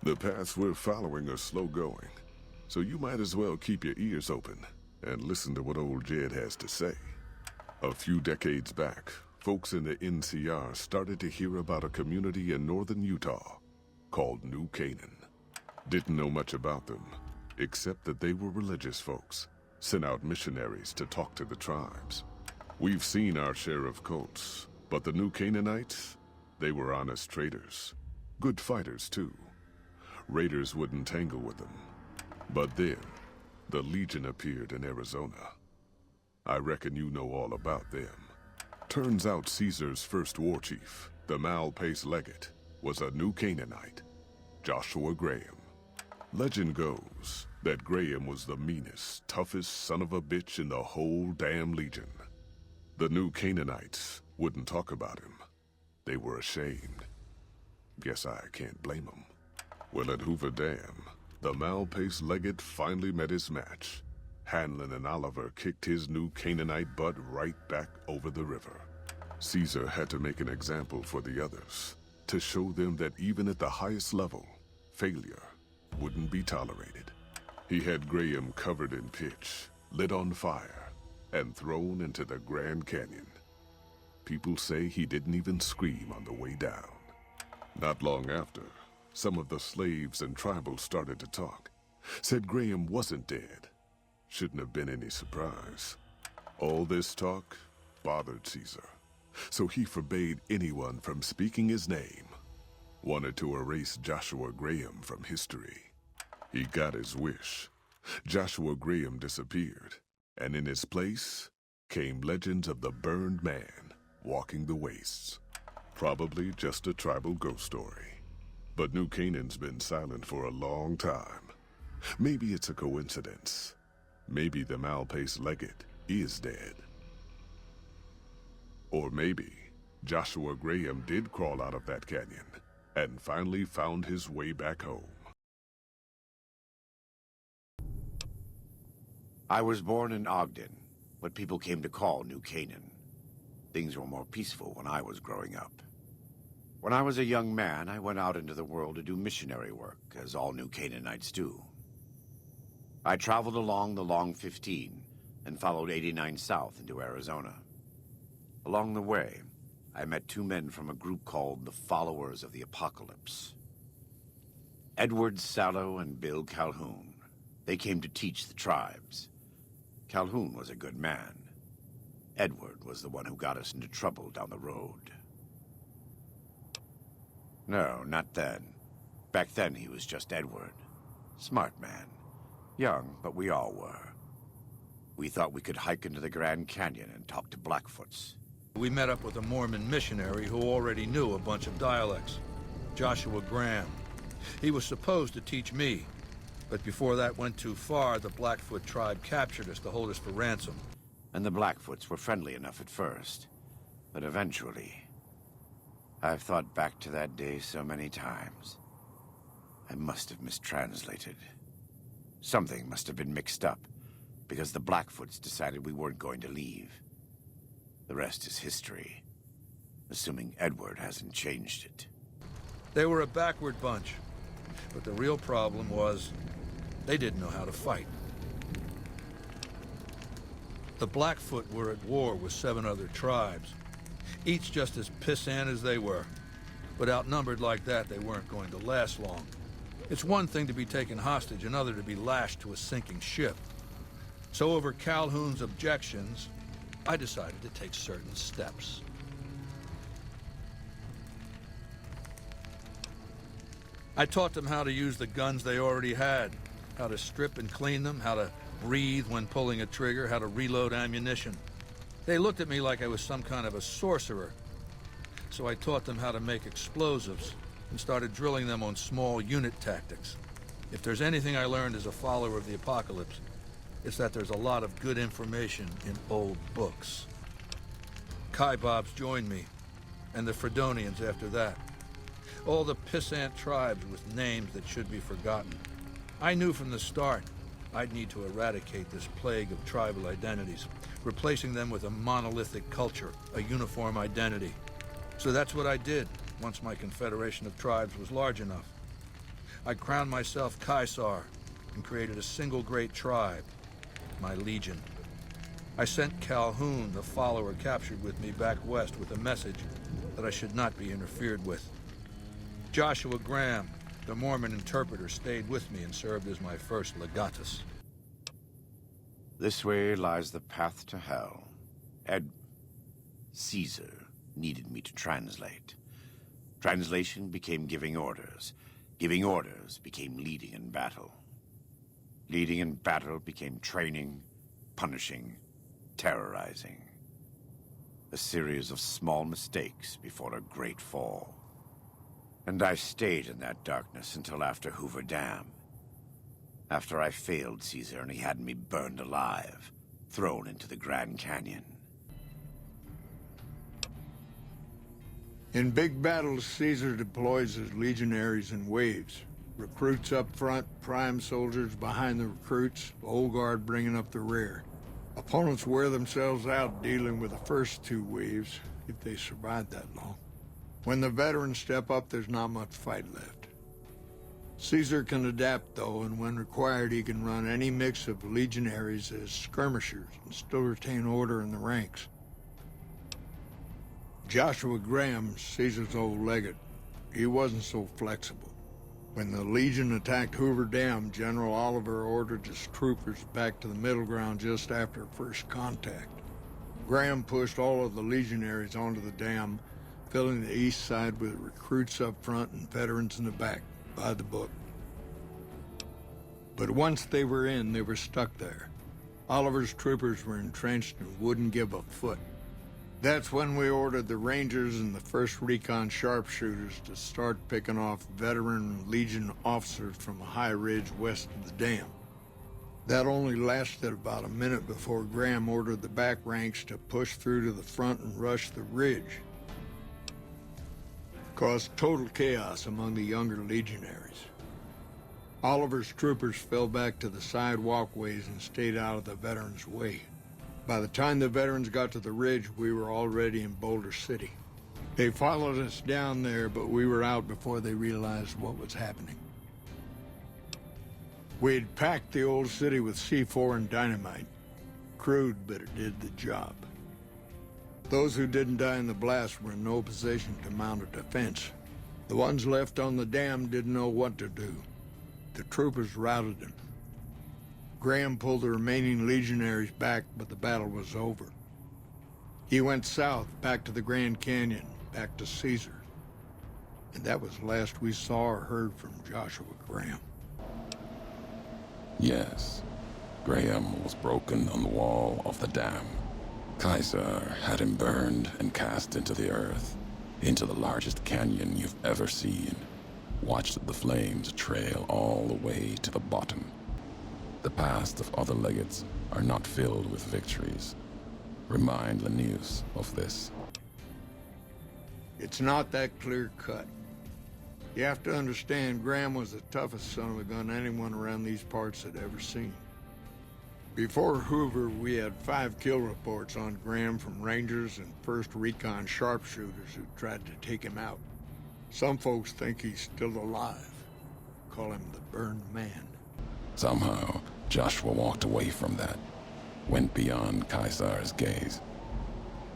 The paths we're following are slow going, so you might as well keep your ears open and listen to what old Jed has to say. A few decades back, folks in the NCR started to hear about a community in northern Utah called New Canaan. Didn't know much about them, except that they were religious folks, sent out missionaries to talk to the tribes. We've seen our share of cults, but the New Canaanites, they were honest traders. Good fighters, too. Raiders wouldn't tangle with them. But then, the Legion appeared in Arizona. I reckon you know all about them. Turns out Caesar's first war chief, the Malpais Legate, was a New Canaanite, Joshua Graham. Legend goes that Graham was the meanest, toughest son of a bitch in the whole damn Legion. The New Canaanites wouldn't talk about him. They were ashamed. Guess I can't blame them. Well, at Hoover Dam, the Malpais Legate finally met his match. Hanlon and Oliver kicked his New Canaanite butt right back over the river. Caesar had to make an example for the others, to show them that even at the highest level, failure wouldn't be tolerated. He had Graham covered in pitch, lit on fire, and thrown into the Grand Canyon. People say he didn't even scream on the way down. Not long after, some of the slaves and tribals started to talk. Said Graham wasn't dead. Shouldn't have been any surprise. All this talk bothered Caesar, so he forbade anyone from speaking his name. Wanted to erase Joshua Graham from history. He got his wish. Joshua Graham disappeared, and in his place came legends of the burned man walking the wastes. Probably just a tribal ghost story. But New Canaan's been silent for a long time. Maybe it's a coincidence. Maybe the Malpais Legate is dead. Or maybe Joshua Graham did crawl out of that canyon and finally found his way back home. I was born in Ogden, what people came to call New Canaan. Things were more peaceful when I was growing up. When I was a young man, I went out into the world to do missionary work, as all New Canaanites do. I traveled along the Long 15 and followed 89 south into Arizona. Along the way, I met two men from a group called the Followers of the Apocalypse. Edward Sallow and Bill Calhoun. They came to teach the tribes. Calhoun was a good man. Edward was the one who got us into trouble down the road. No, not then. Back then he was just Edward. Smart man. Young, but we all were. We thought we could hike into the Grand Canyon and talk to Blackfoots. We met up with a Mormon missionary who already knew a bunch of dialects. Joshua Graham. He was supposed to teach me, but before that went too far, the Blackfoot tribe captured us to hold us for ransom. And the Blackfoots were friendly enough at first, but eventually... I've thought back to that day so many times. I must have mistranslated. Something must have been mixed up, because the Blackfoots decided we weren't going to leave. The rest is history, assuming Edward hasn't changed it. They were a backward bunch, but the real problem was they didn't know how to fight. The Blackfoot were at war with 7 other tribes, each just as pissant as they were. But outnumbered like that, they weren't going to last long. It's one thing to be taken hostage, another to be lashed to a sinking ship. So over Calhoun's objections, I decided to take certain steps. I taught them how to use the guns they already had, how to strip and clean them, how to breathe when pulling a trigger, how to reload ammunition. They looked at me like I was some kind of a sorcerer. So I taught them how to make explosives and started drilling them on small unit tactics. If there's anything I learned as a follower of the apocalypse, it's that there's a lot of good information in old books. Kaibabs joined me, and the Fredonians after that. All the pissant tribes with names that should be forgotten. I knew from the start I'd need to eradicate this plague of tribal identities, replacing them with a monolithic culture, a uniform identity. So that's what I did, once my confederation of tribes was large enough. I crowned myself Caesar and created a single great tribe, my legion. I sent Calhoun, the follower captured with me, back west with a message that I should not be interfered with. Joshua Graham, the Mormon interpreter, stayed with me and served as my first legatus. This way lies the path to hell. Caesar needed me to translate. Translation became giving orders. Giving orders became leading in battle. Leading in battle became training, punishing, terrorizing. A series of small mistakes before a great fall. And I stayed in that darkness until after Hoover Dam. After I failed Caesar and he had me burned alive, thrown into the Grand Canyon. In big battles, Caesar deploys his legionaries in waves. Recruits up front, prime soldiers behind the recruits, the old guard bringing up the rear. Opponents wear themselves out dealing with the first two waves, if they survive that long. When the veterans step up, there's not much fight left. Caesar can adapt, though, and when required, he can run any mix of legionaries as skirmishers and still retain order in the ranks. Joshua Graham, Caesar's old legate, he wasn't so flexible. When the Legion attacked Hoover Dam, General Oliver ordered his troopers back to the middle ground just after first contact. Graham pushed all of the legionaries onto the dam, filling the east side with recruits up front and veterans in the back, by the book. But once they were in, they were stuck there. Oliver's troopers were entrenched and wouldn't give a foot. That's when we ordered the Rangers and the 1st Recon sharpshooters to start picking off veteran Legion officers from a high ridge west of the dam. That only lasted about a minute before Graham ordered the back ranks to push through to the front and rush the ridge. Caused total chaos among the younger legionaries. Oliver's troopers fell back to the side walkways and stayed out of the veterans' way. By the time the veterans got to the ridge, we were already in Boulder City. They followed us down there, but we were out before they realized what was happening. We had packed the old city with C4 and dynamite. Crude, but it did the job. Those who didn't die in the blast were in no position to mount a defense. The ones left on the dam didn't know what to do. The troopers routed them. Graham pulled the remaining legionaries back, but the battle was over. He went south, back to the Grand Canyon, back to Caesar. And that was the last we saw or heard from Joshua Graham. Yes, Graham was broken on the wall of the dam. Caesar had him burned and cast into the earth, into the largest canyon you've ever seen. Watched the flames trail all the way to the bottom. The past of other legates are not filled with victories. Remind Linnaeus of this. It's not that clear-cut. You have to understand, Graham was the toughest son of a gun anyone around these parts had ever seen. Before Hoover, we had 5 kill reports on Graham from Rangers and 1st Recon sharpshooters who tried to take him out. Some folks think he's still alive. Call him the Burned Man. Somehow, Joshua walked away from that, went beyond Caesar's gaze.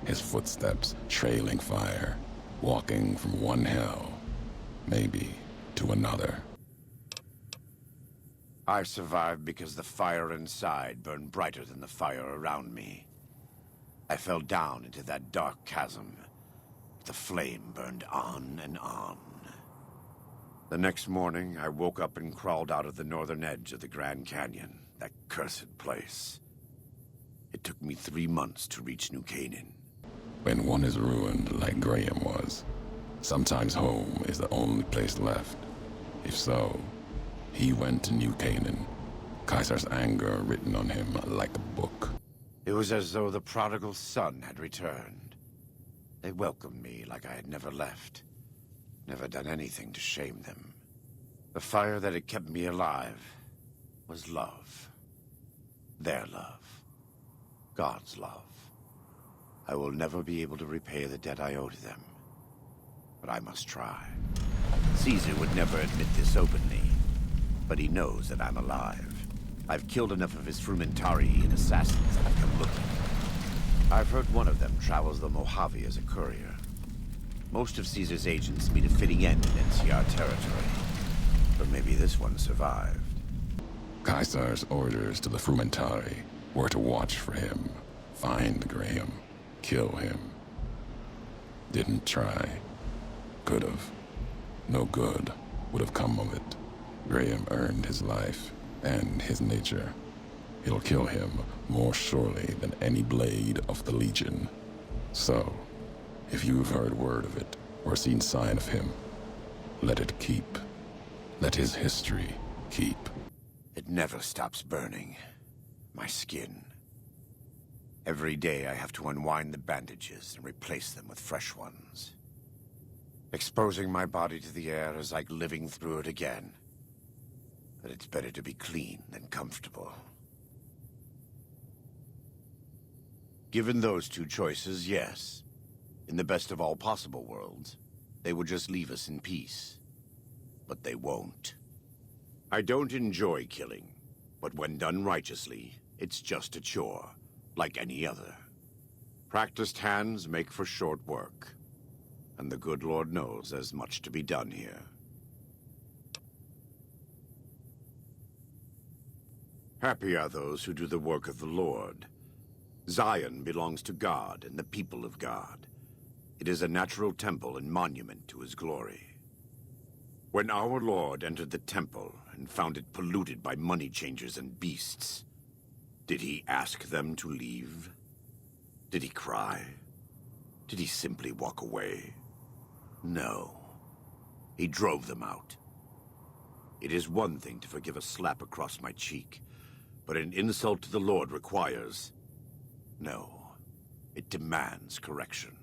His footsteps trailing fire, walking from one hell, maybe to another. I survived because the fire inside burned brighter than the fire around me. I fell down into that dark chasm. The flame burned on and on. The next morning, I woke up and crawled out of the northern edge of the Grand Canyon, that cursed place. It took me 3 months to reach New Canaan. When one is ruined like Graham was, sometimes home is the only place left. If so, he went to New Canaan, Caesar's anger written on him like a book. It was as though the prodigal son had returned. They welcomed me like I had never left. Never done anything to shame them. The fire that had kept me alive was love. Their love. God's love. I will never be able to repay the debt I owe to them. But I must try. Caesar would never admit this openly, but he knows that I'm alive. I've killed enough of his Frumentari and assassins that I've come looking. I've heard one of them travels the Mojave as a courier. Most of Caesar's agents meet a fitting end in NCR territory. But maybe this one survived. Caesar's orders to the Frumentari were to watch for him, find Graham, kill him. Didn't try. Could've. No good would have come of it. Graham earned his life and his nature. It'll kill him more surely than any blade of the Legion. So, if you've heard word of it or seen sign of him, let it keep. Let his history keep. It never stops burning. My skin. Every day I have to unwind the bandages and replace them with fresh ones. Exposing my body to the air is like living through it again. But it's better to be clean than comfortable. Given those two choices, yes. In the best of all possible worlds, they would just leave us in peace. But they won't. I don't enjoy killing, but when done righteously, it's just a chore, like any other. Practiced hands make for short work, and the good Lord knows there's much to be done here. Happy are those who do the work of the Lord. Zion belongs to God and the people of God. It is a natural temple and monument to his glory. When our Lord entered the temple and found it polluted by money changers and beasts, did he ask them to leave? Did he cry? Did he simply walk away? No. He drove them out. It is one thing to forgive a slap across my cheek, but an insult to the Lord requires... No. It demands correction.